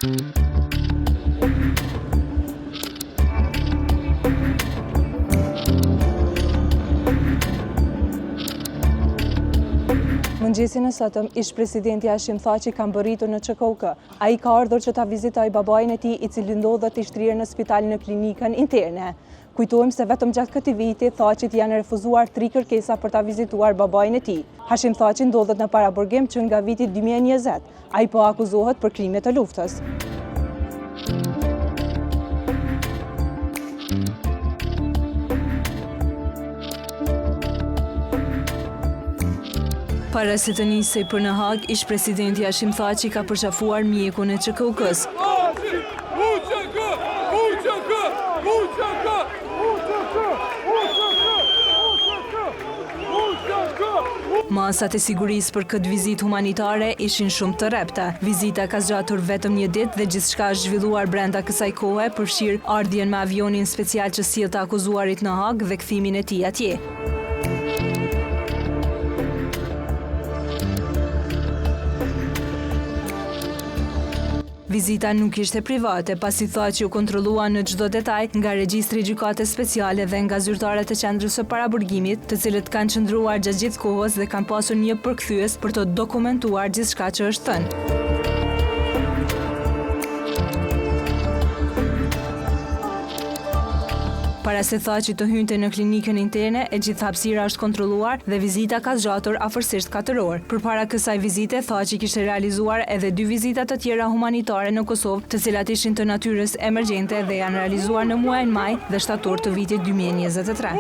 Mëngjesin e sotëm, ish-presidenti Hashim Thaçi ka mbërritur në ÇKUK. Ai ka ardhur që ta vizitojë babain e tij, i cili ndodhet i shtrirë në spital në klinikën interne. Kujtojmë se vetëm gjatë këtij viti Thaçit janë refuzuar 3 kërkesa për ta vizituar babain e tij. Hashim Thaçi ndodhet në paraburgim që nga viti 2020. Ai po akuzohet për krime të luftës. Para se të nisej për në Hag, ish-presidenti Hashim Thaçi ka përqafuar mjekun e ÇKUK-s. Masat e sigurisë për këtë vizitë humanitare ishin shumë të repta. Vizita ka zgjatur vetëm një ditë dhe gjithçka është zhvilluar brenda kësaj kohe, përfshirë ardhjen me avionin special që sjell të akuzuarit në Hag dhe kthimin e tij atje. Vizita nuk ishte private, pasi Thaçi u kontrollua në çdo detaj nga regjistri i gjykatës speciale dhe nga zyrtarët e qendrës së paraburgimit, të cilët kanë qëndruar gjatë gjithë kohës dhe kanë pasur një përkthyes për të dokumentuar gjithçka që është thënë. Para se Thaçi të hynte në klinikën interne, e gjithë hapësira është kontrolluar dhe vizita ka zgjatur afërsisht 4 orë. Përpara kësaj vizite, Thaçi kishte realizuar edhe 2 vizita të tjera humanitare në Kosovë, të cilat ishin të natyrës emergjente dhe janë realizuar në muajin maj dhe shtator të vitit 2023.